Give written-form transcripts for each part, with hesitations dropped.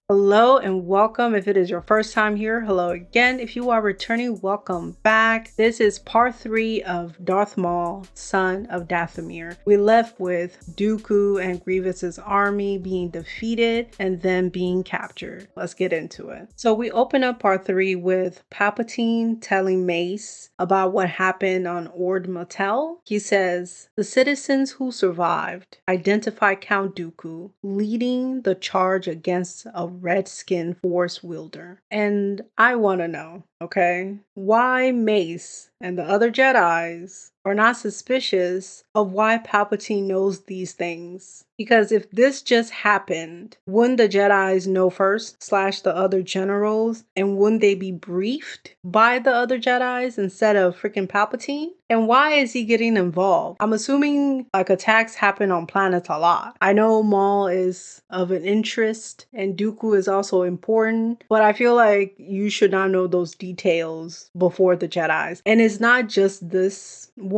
Hello and welcome. If it is your first time here, hello again. If you are returning, welcome back. This is part 3 of Darth Maul, son of Dathomir. We left with Dooku and Grievous's army being defeated and then being captured. Let's get into it. So we open up part 3 with Palpatine telling Mace about what happened on Ord Mantell. He says, the citizens who survived identify Count Dooku leading the charge against a red-skinned force wielder. And I want to know, okay, why Mace and the other Jedis are not suspicious of why Palpatine knows these things. Because if this just happened, wouldn't the Jedis know first, / the other generals, and wouldn't they be briefed by the other Jedis instead of freaking Palpatine? And why is he getting involved? I'm assuming like attacks happen on planets a lot. I know Maul is of an interest and Dooku is also important, but I feel like you should not know those details before the Jedis. And it's not just this one.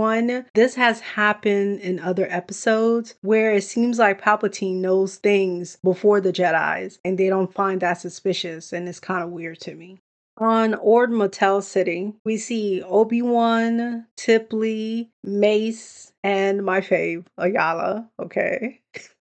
This has happened in other episodes where it seems like Palpatine knows things before the Jedis and they don't find that suspicious, and it's kind of weird to me. On Ord Mantell City, we see Obi-Wan, Tiplee, Mace, and my fave, Aayla, okay?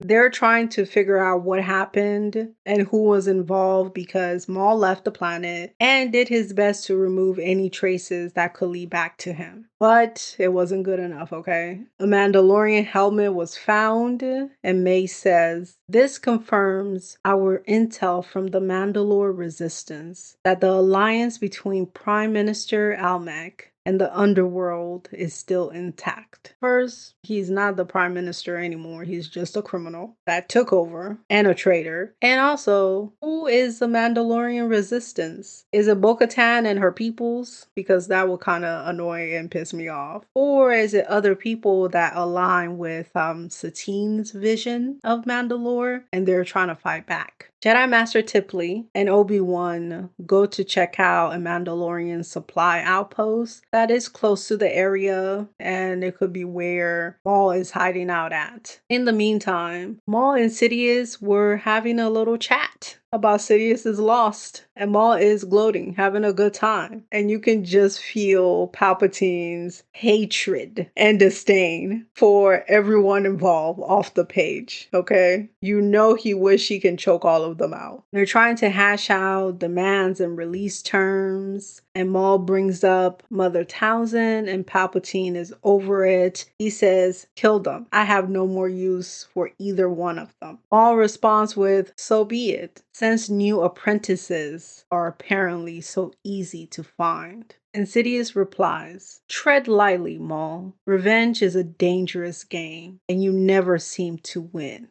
They're trying to figure out what happened and who was involved because Maul left the planet and did his best to remove any traces that could lead back to him. But it wasn't good enough, okay? A Mandalorian helmet was found, and Mace says, this confirms our intel from the Mandalore Resistance that the alliance between Prime Minister Almec and the underworld is still intact. First, he's not the prime minister anymore. He's just a criminal that took over and a traitor. And also, who is the Mandalorian resistance? Is it Bo-Katan and her peoples? Because that would kind of annoy and piss me off. Or is it other people that align with Satine's vision of Mandalore and they're trying to fight back? Jedi Master Tiplee and Obi-Wan go to check out a Mandalorian supply outpost that is close to the area, and it could be where Maul is hiding out at. In the meantime, Maul and Sidious were having a little chat about Sidious is lost, and Maul is gloating, having a good time. And you can just feel Palpatine's hatred and disdain for everyone involved off the page, okay? You know he wish he can choke all of them out. They're trying to hash out demands and release terms, and Maul brings up Mother Townsend, and Palpatine is over it. He says, kill them. I have no more use for either one of them. Maul responds with, so be it, since new apprentices are apparently so easy to find. And Sidious replies, tread lightly, Maul. Revenge is a dangerous game, and you never seem to win.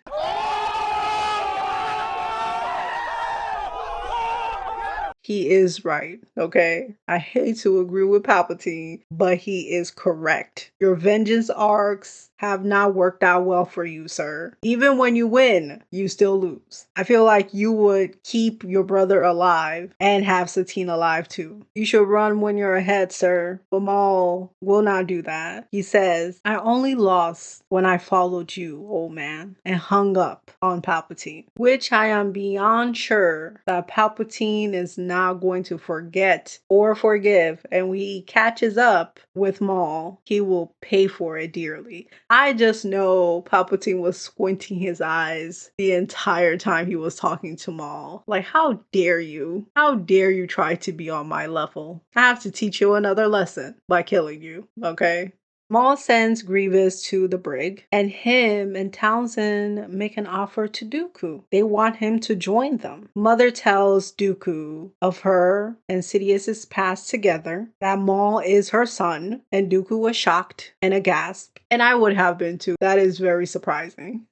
He is right, okay? I hate to agree with Palpatine, but he is correct. Your vengeance arcs have not worked out well for you, sir. Even when you win, you still lose. I feel like you would keep your brother alive and have Satine alive too. You should run when you're ahead, sir. But Maul will not do that. He says, I only lost when I followed you, old man, and hung up on Palpatine, which I am beyond sure that Palpatine is not going to forget or forgive. And when he catches up with Maul, he will pay for it dearly. I just know Palpatine was squinting his eyes the entire time he was talking to Maul. Like, how dare you? How dare you try to be on my level? I have to teach you another lesson by killing you, okay? Maul sends Grievous to the brig, and him and Townsend make an offer to Dooku. They want him to join them. Mother tells Dooku of her and Sidious's past together, that Maul is her son, and Dooku was shocked and aghast. And I would have been too. That is very surprising.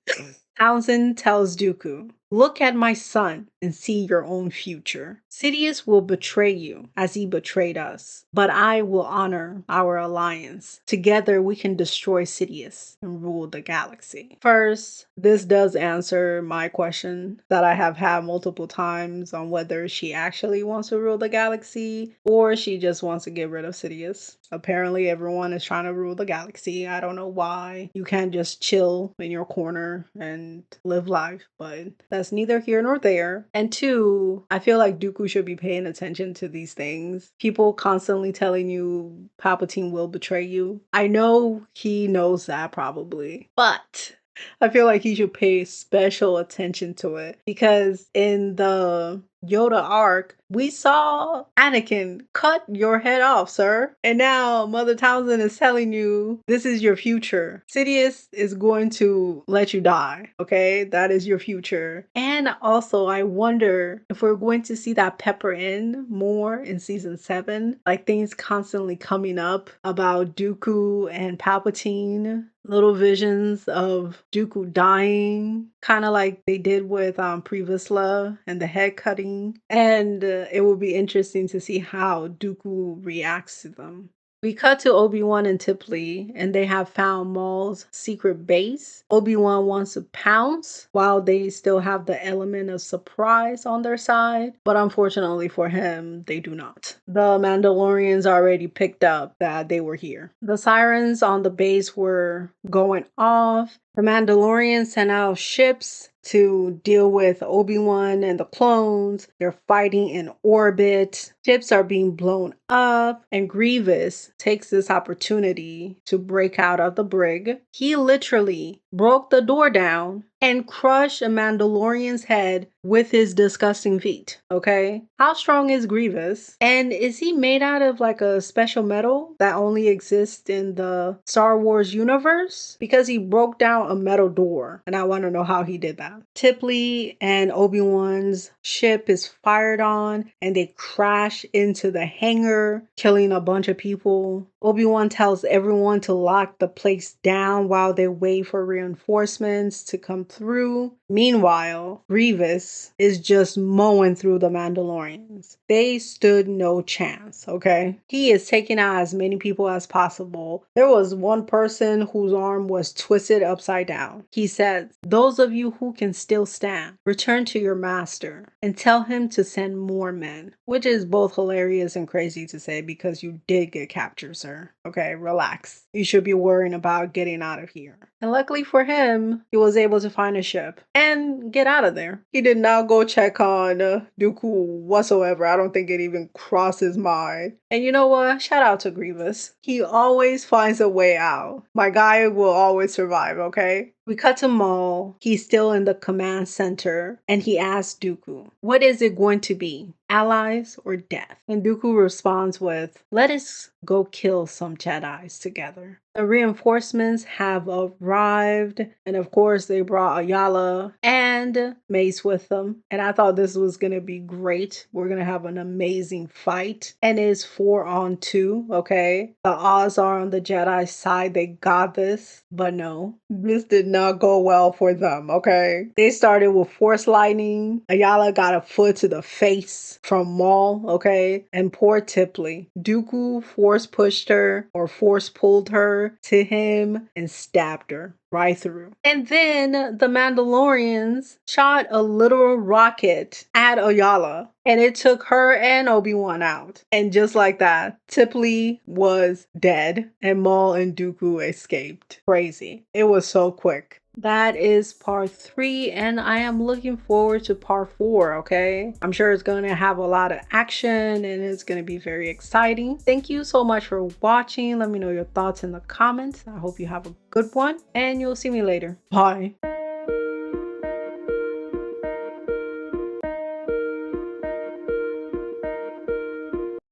Townsend tells Dooku, look at my son and see your own future. Sidious will betray you as he betrayed us, but I will honor our alliance. Together we can destroy Sidious and rule the galaxy. First, this does answer my question that I have had multiple times on whether she actually wants to rule the galaxy or she just wants to get rid of Sidious. Apparently everyone is trying to rule the galaxy. I don't know why. You can't just chill in your corner and live life, but that's neither here nor there. And two, I feel like Dooku should be paying attention to these things. People constantly telling you Palpatine will betray you. I know he knows that probably, but I feel like he should pay special attention to it because in the Yoda arc, we saw Anakin cut your head off, sir. And now Mother Townsend is telling you this is your future. Sidious is going to let you die, okay? That is your future. And also, I wonder if we're going to see that pepper in more in season 7. Like things constantly coming up about Dooku and Palpatine. Little visions of Dooku dying, kind of like they did with Previsla and the head cutting. And it will be interesting to see how Dooku reacts to them. We cut to Obi-Wan and Tiplee, and they have found Maul's secret base. Obi-Wan wants to pounce while they still have the element of surprise on their side, but unfortunately for him, they do not. The Mandalorians already picked up that they were here. The sirens on the base were going off. The Mandalorians sent out ships to deal with Obi-Wan and the clones. They're fighting in orbit. Ships are being blown up, and Grievous takes this opportunity to break out of the brig. He literally broke the door down and crushed a Mandalorian's head with his disgusting feet, okay? How strong is Grievous? And is he made out of like a special metal that only exists in the Star Wars universe? Because he broke down a metal door, and I want to know how he did that. Tiplee and Obi-Wan's ship is fired on, and they crash into the hangar, killing a bunch of people. Obi-Wan tells everyone to lock the place down while they wait for reinforcements to come through. Meanwhile, Grievous is just mowing through the Mandalorians. They stood no chance, okay? He is taking out as many people as possible. There was one person whose arm was twisted upside down. He said, "Those of you who can still stand, return to your master and tell him to send more men," which is both hilarious and crazy to say because you did get captured, sir. Okay, relax. You should be worrying about getting out of here. And luckily for him, he was able to find a ship and get out of there. He did not go check on Dooku whatsoever. I don't think it even crossed his mind. And you know what? Shout out to Grievous. He always finds a way out. My guy will always survive, okay? We cut to Maul. He's still in the command center, and he asks Dooku, "What is it going to be? Allies or death?" And Dooku responds with, "Let us go kill some Jedis together." The reinforcements have arrived, and of course they brought Aayla and Mace with them. And I thought this was going to be great. We're going to have an amazing fight. And it's 4-on-2, okay? The odds are on the Jedi side. They got this. But no, this did not go well for them, okay? They started with force lightning. Aayla got a foot to the face from Maul, okay? And poor Tiplee. Dooku force pushed her or force pulled her to him and stabbed her right through. And then the Mandalorians shot a literal rocket at Aayla, and it took her and Obi-Wan out. And just like that, Tiplee was dead, and Maul and Dooku escaped. Crazy. It was so quick. That is part 3, and I am looking forward to part 4, okay? I'm sure it's going to have a lot of action, and it's going to be very exciting. Thank you so much for watching. Let me know your thoughts in the comments. I hope you have a good one, and you'll see me later. Bye.